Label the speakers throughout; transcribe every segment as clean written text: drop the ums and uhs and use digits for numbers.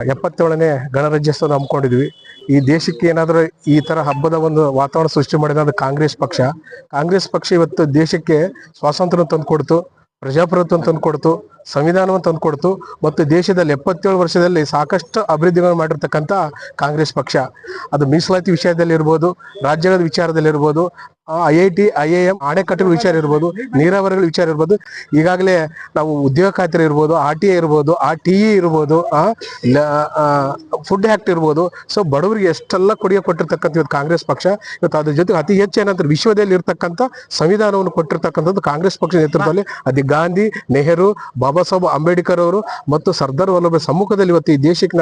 Speaker 1: 77ನೇ ಗಣರಾಜ್ಯೋತ್ಸವ ಹಮ್ಮಿಕೊಂಡಿದ್ವಿ. ಈ ದೇಶಕ್ಕೆ ಏನಾದರೂ ಈ ತರ ಹಬ್ಬದ ಒಂದು ವಾತಾವರಣ ಸೃಷ್ಟಿ ಮಾಡಿದ ಅದು ಕಾಂಗ್ರೆಸ್ ಪಕ್ಷ. ಕಾಂಗ್ರೆಸ್ ಪಕ್ಷ ಇವತ್ತು ದೇಶಕ್ಕೆ ಸ್ವಾತಂತ್ರ್ಯ ತಂದುಕೊಡ್ತು, ಪ್ರಜಾಪ್ರಭುತ್ವ ತಂದುಕೊಡ್ತು, ಸಂವಿಧಾನವನ್ನು ತಂದುಕೊಡ್ತು ಮತ್ತು ದೇಶದಲ್ಲಿ 77 ವರ್ಷದಲ್ಲಿ ಸಾಕಷ್ಟು ಅಭಿವೃದ್ಧಿಗಳನ್ನು ಮಾಡಿರ್ತಕ್ಕಂಥ ಕಾಂಗ್ರೆಸ್ ಪಕ್ಷ. ಅದು ಮೀಸಲಾತಿ ವಿಷಯದಲ್ಲಿ ಇರ್ಬೋದು, ರಾಜ್ಯದ ವಿಚಾರದಲ್ಲಿ ಇರ್ಬೋದು, IIT IIM ಅಣೆಕಟ್ಟುಗಳ ವಿಚಾರ ಇರ್ಬೋದು, ನೀರಾವರಿಗಳ ವಿಚಾರ ಇರ್ಬೋದು, ಈಗಾಗಲೇ ನಾವು ಉದ್ಯೋಗ ಖಾತ್ರಿ ಇರ್ಬೋದು, RTI ಇರ್ಬೋದು, RTE ಇರ್ಬೋದು, ಫುಡ್ ಆಕ್ಟ್ ಇರ್ಬೋದು. ಸೊ ಬಡವರಿಗೆ ಎಷ್ಟೆಲ್ಲ ಕೊಟ್ಟಿರ್ತಕ್ಕಂಥ ಇವತ್ತು ಕಾಂಗ್ರೆಸ್ ಪಕ್ಷ. ಇವತ್ತು ಅದ್ರ ಜೊತೆ ಅತಿ ಹೆಚ್ಚು ಏನಂತಾರೆ ವಿಶ್ವದಲ್ಲಿ ಇರ್ತಕ್ಕಂಥ ಸಂವಿಧಾನವನ್ನು ಕೊಟ್ಟಿರ್ತಕ್ಕಂಥದ್ದು ಕಾಂಗ್ರೆಸ್ ಪಕ್ಷ ನೇತೃತ್ವದಲ್ಲಿ. ಅದೇ ಗಾಂಧಿ, ನೆಹರು, ಬಾಬಾ ಸಾಹೇಬ್ ಅಂಬೇಡ್ಕರ್ ಅವರು ಮತ್ತು ಸರ್ದಾರ್ ವಲ್ಲಭಾಯ್ ಸಮ್ಮುಖದಲ್ಲಿ ಇವತ್ತು ಈ ದೇಶಕ್ಕೆ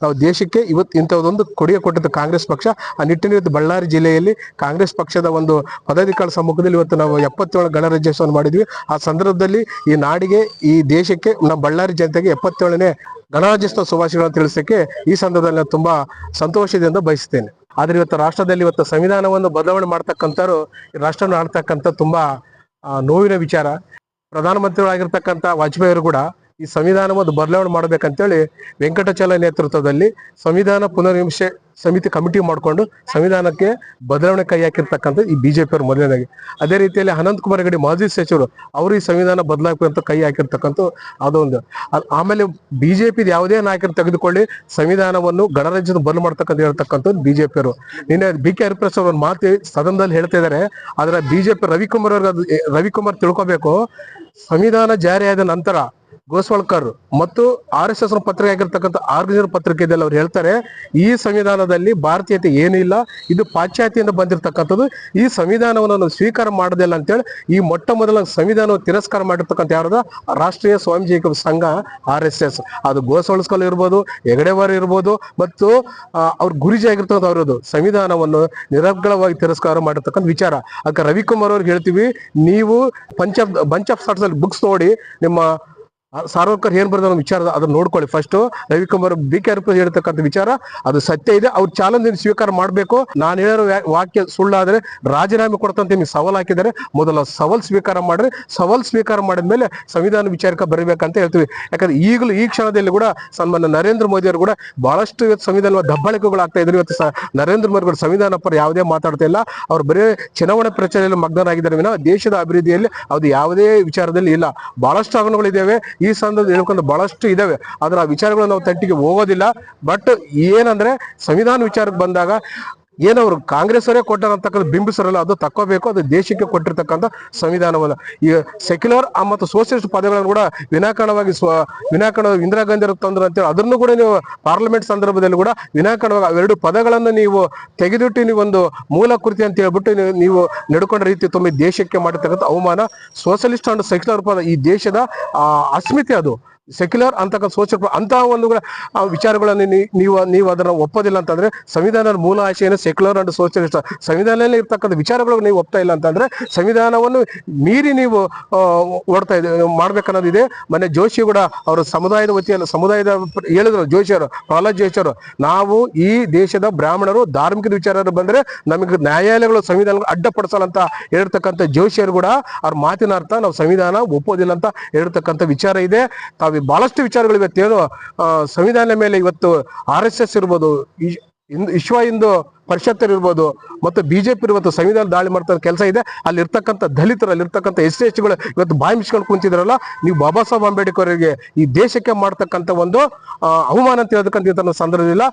Speaker 1: ನಾವು ದೇಶಕ್ಕೆ ಇವತ್ತು ಇಂಥದ್ದೊಂದು ಕೊಡುಗೆ ಕೊಟ್ಟಿದ್ದ ಕಾಂಗ್ರೆಸ್ ಪಕ್ಷ. ಆ ನಿಟ್ಟಿನಲ್ಲಿ ಇವತ್ತು ಬಳ್ಳಾರಿ ಜಿಲ್ಲೆಯಲ್ಲಿ ಕಾಂಗ್ರೆಸ್ ಪಕ್ಷದ ಒಂದು ಪದಾಧಿಕಾರಿಗಳ ಸಮ್ಮುಖದಲ್ಲಿ ಇವತ್ತು ನಾವು 77 ಗಣರಾಜ್ಯೋತ್ಸವ ಮಾಡಿದ್ವಿ. ಆ ಸಂದರ್ಭದಲ್ಲಿ ಈ ನಾಡಿಗೆ, ಈ ದೇಶಕ್ಕೆ, ನಮ್ಮ ಬಳ್ಳಾರಿ ಜನತೆಗೆ 77ನೇ ಗಣರಾಜ್ಯೋತ್ಸವ ಶುಭಾಶಯಗಳನ್ನು ತಿಳಿಸಕ್ಕೆ ಈ ಸಂದರ್ಭದಲ್ಲಿ ನಾನು ತುಂಬಾ ಸಂತೋಷದಿಂದ ಬಯಸ್ತೇನೆ. ಆದ್ರೆ ಇವತ್ತು ರಾಷ್ಟ್ರದಲ್ಲಿ ಇವತ್ತು ಸಂವಿಧಾನವನ್ನು ಬದಲಾವಣೆ ಮಾಡ್ತಕ್ಕಂಥವ್ರು ರಾಷ್ಟ್ರವನ್ನು ಆಳ್ತಕ್ಕಂಥ ತುಂಬಾ ನೋವಿನ ವಿಚಾರ. ಪ್ರಧಾನಮಂತ್ರಿಗಳಾಗಿರ್ತಕ್ಕಂಥ ವಾಜಪೇಯಿ ಅವರು ಕೂಡ ಈ ಸಂವಿಧಾನವನ್ನು ಬದಲಾವಣೆ ಮಾಡಬೇಕಂತೇಳಿ ವೆಂಕಟಾಚಲ ನೇತೃತ್ವದಲ್ಲಿ ಸಂವಿಧಾನ ಪುನರ್ವಿಮರ್ಶೆ ಸಮಿತಿ ಕಮಿಟಿ ಮಾಡಿಕೊಂಡು ಸಂವಿಧಾನಕ್ಕೆ ಬದಲಾವಣೆ ಕೈ ಹಾಕಿರ್ತಕ್ಕಂಥ ಈ BJP ಅವರು ಮೊದಲನೇದಾಗಿ. ಅದೇ ರೀತಿಯಲ್ಲಿ ಅನಂತ್ ಕುಮಾರ್ ಹೆಗಡೆ ಮಾಜಿ ಸಚಿವರು ಅವರು ಈ ಸಂವಿಧಾನ ಬದಲಾವಣೆ ಕೈ ಹಾಕಿರ್ತಕ್ಕಂಥ ಅದೊಂದು. ಆಮೇಲೆ BJP ಯಾವುದೇ ನಾಯಕರು ತೆಗೆದುಕೊಳ್ಳಿ ಸಂವಿಧಾನವನ್ನು ಗಣರಾಜ್ಯದ ಬದಲು ಮಾಡ್ತಕ್ಕಂಥ ಹೇಳ್ತಕ್ಕಂಥದ್ದು BJP ಅವರು. ನಿನ್ನೆ BK ಹರಿಪ್ರಸಾದ್ ಅವ್ರ ಮಾತು ಸದನದಲ್ಲಿ ಹೇಳ್ತಾ ಇದ್ದಾರೆ. ಆದ್ರೆ BJP ರವಿಕುಮಾರ್ ತಿಳ್ಕೋಬೇಕು, ಸಂವಿಧಾನ ಜಾರಿಯಾದ ನಂತರ ಗೋಸ್ವಾಳ್ಕರ್ ಮತ್ತು RSS ಪತ್ರಿಕೆ ಆಗಿರ್ತಕ್ಕಂಥ ಆರ್ಗನೈಸರ್ ಪತ್ರಿಕೆ ಇದೆಲ್ಲ ಅವ್ರು ಹೇಳ್ತಾರೆ, ಈ ಸಂವಿಧಾನದಲ್ಲಿ ಭಾರತೀಯತೆ ಏನೂ ಇಲ್ಲ, ಇದು ಪಾಶ್ಚಾತ್ಯದಿಂದ ಬಂದಿರತಕ್ಕಂಥದ್ದು, ಈ ಸಂವಿಧಾನವನ್ನು ನಾವು ಸ್ವೀಕಾರ ಮಾಡೋದಿಲ್ಲ ಅಂತೇಳಿ ಈ ಮೊಟ್ಟ ಮೊದಲ ಸಂವಿಧಾನವನ್ನು ತಿರಸ್ಕಾರ ಮಾಡಿರ್ತಕ್ಕಂಥ ಯಾರದ ರಾಷ್ಟ್ರೀಯ ಸ್ವಯಂ ಸಂಘ RSS. ಅದು ಗೋಸ್ವಾಳ್ಕರ್ ಇರ್ಬೋದು, ಹೆಗಡೆವಾರ್ ಇರ್ಬೋದು ಮತ್ತು ಅವ್ರ ಗುರುಜಿ ಆಗಿರ್ತಕ್ಕಂಥ ಅವರದು ಸಂವಿಧಾನವನ್ನು ನಿರರ್ಗಳವಾಗಿ ತಿರಸ್ಕಾರ ಮಾಡಿರ್ತಕ್ಕಂಥ ವಿಚಾರ. ಅದಕ್ಕೆ ರವಿಕುಮಾರ್ ಅವ್ರಿಗೆ ಹೇಳ್ತೀವಿ, ನೀವು ಬಂಚ್ ಆಫ್ ಥಾಟ್ಸ್ ಅಲ್ಲಿ ಬುಕ್ಸ್ ನೋಡಿ, ನಿಮ್ಮ ಸಾರ್ವರ್ಕರ್ ಏನ್ ಬರೆದ ವಿಚಾರ ಅದನ್ನ ನೋಡ್ಕೊಳ್ಳಿ. ಫಸ್ಟ್ ರವಿಕುಮಾರ್ BK ಹರಿಪ್ರಸಾದ್ ಹೇಳ್ತಕ್ಕಂಥ ವಿಚಾರ ಅದು ಸತ್ಯ ಇದೆ, ಅವ್ರ ಚಾಲೆಂಜ್ ಸ್ವೀಕಾರ ಮಾಡಬೇಕು. ನಾನು ಹೇಳಿರೋ ವಾಕ್ಯ ಸುಳ್ಳಾದ್ರೆ ರಾಜೀನಾಮೆ ಕೊಡ್ತಂತ ನಿಮ್ಗೆ ಸವಾಲ್ ಹಾಕಿದ್ದಾರೆ, ಮೊದಲ ಸವಾಲ್ ಸ್ವೀಕಾರ ಮಾಡ್ರಿ. ಸವಾಲ್ ಸ್ವೀಕಾರ ಮಾಡಿದ್ಮೇಲೆ ಸಂವಿಧಾನ ವಿಚಾರಕ್ಕೆ ಬರಬೇಕಂತ ಹೇಳ್ತೀವಿ. ಯಾಕಂದ್ರೆ ಈಗಲೂ ಈ ಕ್ಷಣದಲ್ಲಿ ಕೂಡ ಸನ್ಮಾನ್ಯ ನರೇಂದ್ರ ಮೋದಿ ಅವರು ಕೂಡ ಬಹಳಷ್ಟು ಇವತ್ತು ಸಂವಿಧಾನ ದಬ್ಬಾಳಿಕೆಗಳು ಆಗ್ತಾ ಇದ್ರು. ಇವತ್ತು ನರೇಂದ್ರ ಮೋದಿ ಅವರು ಸಂವಿಧಾನ ಪರ ಯಾವುದೇ ಮಾತಾಡ್ತಾ ಇಲ್ಲ, ಅವ್ರು ಬರೀ ಚುನಾವಣೆ ಪ್ರಚಾರದಲ್ಲಿ ಮಗ್ನರಾಗಿದ್ದಾರೆ ವಿನ ದೇಶದ ಅಭಿವೃದ್ಧಿಯಲ್ಲಿ ಅದು ಯಾವುದೇ ವಿಚಾರದಲ್ಲಿ ಇಲ್ಲ. ಬಹಳಷ್ಟು ಹಗರಣಗಳಿದ್ದಾವೆ ಈ ಸಂದರ್ಭದಲ್ಲಿ ಹೇಳ್ಕೊಂಡು ಬಹಳಷ್ಟು ಇದಾವೆ, ಆದ್ರೆ ಆ ವಿಚಾರಗಳು ನಾವು ತಟ್ಟಿಗೆ ಹೋಗೋದಿಲ್ಲ. ಬಟ್ ಏನಂದ್ರೆ ಸಂವಿಧಾನ ವಿಚಾರಕ್ಕೆ ಬಂದಾಗ ಏನವರು ಕಾಂಗ್ರೆಸ್ ಅವರೇ ಕೊಟ್ಟಾರಂತಕ್ಕಂಥ ಬಿಂಬಿಸರಲ್ಲ, ಅದು ತಕ್ಕೋಬೇಕು. ಅದು ದೇಶಕ್ಕೆ ಕೊಟ್ಟಿರ್ತಕ್ಕಂಥ ಸಂವಿಧಾನವನ್ನ ಈ ಸೆಕ್ಯುಲರ್ ಮತ್ತು ಸೋಷಿಯಲಿಸ್ಟ್ ಪದಗಳನ್ನು ಕೂಡ ವಿನಾಕಾರಣವಾಗಿ ಇಂದಿರಾ ಗಾಂಧಿ ಅವರು ತಂದ್ರು ಅಂತೇಳಿ ಅದನ್ನು ಕೂಡ ನೀವು ಪಾರ್ಲಿಮೆಂಟ್ ಸಂದರ್ಭದಲ್ಲಿ ಕೂಡ ವಿನಾಕಾರಣವಾಗಿ ಅವೆರಡು ಪದಗಳನ್ನು ನೀವು ತೆಗೆದಿಟ್ಟು ನೀವೊಂದು ಮೂಲ ಕೃತಿ ಅಂತ ಹೇಳ್ಬಿಟ್ಟು ನೀವು ನಡ್ಕೊಂಡ ರೀತಿ ತುಂಬ ದೇಶಕ್ಕೆ ಮಾಡಿರ್ತಕ್ಕಂಥ ಅವಮಾನ. ಸೋಷಲಿಸ್ಟ್ ಅಂಡ್ ಸೆಕ್ಯುಲರ್ ಪದ ಈ ದೇಶದ ಅಸ್ಮಿತೆ, ಅದು ಸೆಕ್ಯುಲರ್ ಅಂತಕ್ಕಂಥ ಸೋಷಿಯಲ್ ಅಂತ ಒಂದು ವಿಚಾರಗಳನ್ನು ನೀವು ಅದನ್ನ ಒಪ್ಪೋದಿಲ್ಲ ಅಂತಂದ್ರೆ ಸಂವಿಧಾನದ ಮೂಲ ಆಶಯ ಸೆಕ್ಯುಲರ್ ಅಂಡ್ ಸೋಷಿಯಲಿಸ್ಟ್, ಸಂವಿಧಾನದಲ್ಲಿ ಇರ್ತಕ್ಕಂಥ ವಿಚಾರಗಳು ನೀವು ಒಪ್ತಾ ಇಲ್ಲ ಅಂತಂದ್ರೆ ಸಂವಿಧಾನವನ್ನು ಮೀರಿ ನೀವು ಓಡ್ತಾ ಮಾಡ್ಬೇಕನ್ನೋದಿದೆ. ಮೊನ್ನೆ ಜೋಶಿ ಕೂಡ ಅವರು ಸಮುದಾಯದ ವತಿಯಲ್ಲಿ ಸಮುದಾಯದ ಹೇಳಿದ್ರು, ಜೋಶಿಯವರು, ಪ್ರಹ್ಲಾದ್ ಜೋಶಿಯವರು, ನಾವು ಈ ದೇಶದ ಬ್ರಾಹ್ಮಣರು ಧಾರ್ಮಿಕ ವಿಚಾರ ಬಂದ್ರೆ ನಮಗೆ ನ್ಯಾಯಾಲಯಗಳು ಸಂವಿಧಾನ ಅಡ್ಡಪಡಿಸಲ್ಲ ಅಂತ ಹೇಳ್ತಕ್ಕಂಥ ಜೋಶಿಯವರು ಕೂಡ ಅವ್ರ ಮಾತಿನ ಅರ್ಥ ನಾವು ಸಂವಿಧಾನ ಒಪ್ಪೋದಿಲ್ಲ ಅಂತ ಹೇಳ್ತಕ್ಕಂಥ ವಿಚಾರ ಇದೆ. ತಾವು ಬಹಳಷ್ಟು ವಿಚಾರಗಳು ಇವತ್ತೇನು ಸಂವಿಧಾನ ಮೇಲೆ ಇವತ್ತು RSS ಇರ್ಬೋದು, ವಿಶ್ವ ಹಿಂದೂ ಪರಿಷತ್ ಇರ್ಬೋದು ಮತ್ತು BJP ಇವತ್ತು ಸಂವಿಧಾನ ದಾಳಿ ಮಾಡ್ತಾ ಕೆಲಸ ಇದೆ. ಅಲ್ಲಿ ಇರ್ತಕ್ಕಂಥ ದಲಿತರು, ಅಲ್ಲಿ ಇರ್ತಕ್ಕಂಥ SC ಗಳು ಇವತ್ತು ಬಾಯಿ ಮುಚ್ಕೊಂಡು ಕುಂತಿದ್ರಲ್ಲ, ನೀವು ಬಾಬಾ ಸಾಹೇಬ್ ಅಂಬೇಡ್ಕರ್ ಅವರಿಗೆ ಈ ದೇಶಕ್ಕೆ ಮಾಡ್ತಕ್ಕಂಥ ಒಂದು ಅವಮಾನ ಅಂತ ಹೇಳೋದಕ್ಕಂತ ಸಂದರ್ಭವಿಲ್ಲ.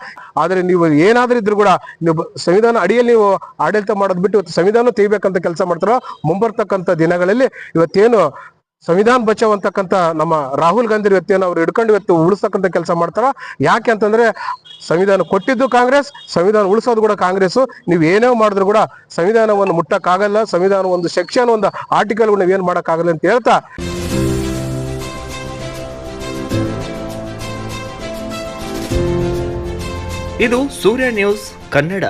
Speaker 1: ಆದ್ರೆ ನೀವು ಏನಾದ್ರೂ ಇದ್ರು ಕೂಡ ನೀವು ಸಂವಿಧಾನ ಅಡಿಯಲ್ಲಿ ನೀವು ಆಡಳಿತ ಮಾಡೋದು ಬಿಟ್ಟು ಇವತ್ತು ಸಂವಿಧಾನ ತೆಗಿಬೇಕಂತ ಕೆಲಸ ಮಾಡ್ತಾರೋ, ಮುಂಬರ್ತಕ್ಕಂಥ ದಿನಗಳಲ್ಲಿ ಇವತ್ತೇನು ಸಂವಿಧಾನ ಬಚಾವ್ ಅಂತಕ್ಕಂಥ ನಮ್ಮ ರಾಹುಲ್ ಗಾಂಧಿ ಇವತ್ತೇನು ಅವ್ರು ಹಿಡ್ಕೊಂಡು ಇವತ್ತು ಉಳಿಸ್ತಕ್ಕಂಥ ಕೆಲಸ ಮಾಡ್ತಾರ. ಯಾಕೆ ಅಂತಂದ್ರೆ ಸಂವಿಧಾನ ಕೊಟ್ಟಿದ್ದು ಕಾಂಗ್ರೆಸ್, ಸಂವಿಧಾನ ಉಳಿಸೋದು ಕೂಡ ಕಾಂಗ್ರೆಸ್. ನೀವು ಏನೇ ಮಾಡಿದ್ರು ಕೂಡ ಸಂವಿಧಾನವನ್ನು ಮುಟ್ಟಕ್ಕಾಗಲ್ಲ, ಸಂವಿಧಾನ ಒಂದು ಸೆಕ್ಷನ್, ಒಂದು ಆರ್ಟಿಕಲ್ ನೀವೇನು ಮಾಡೋಕ್ಕಾಗಲ್ಲ ಅಂತ ಹೇಳ್ತಾ
Speaker 2: ಇದು ಸೂರ್ಯ ನ್ಯೂಸ್ ಕನ್ನಡ.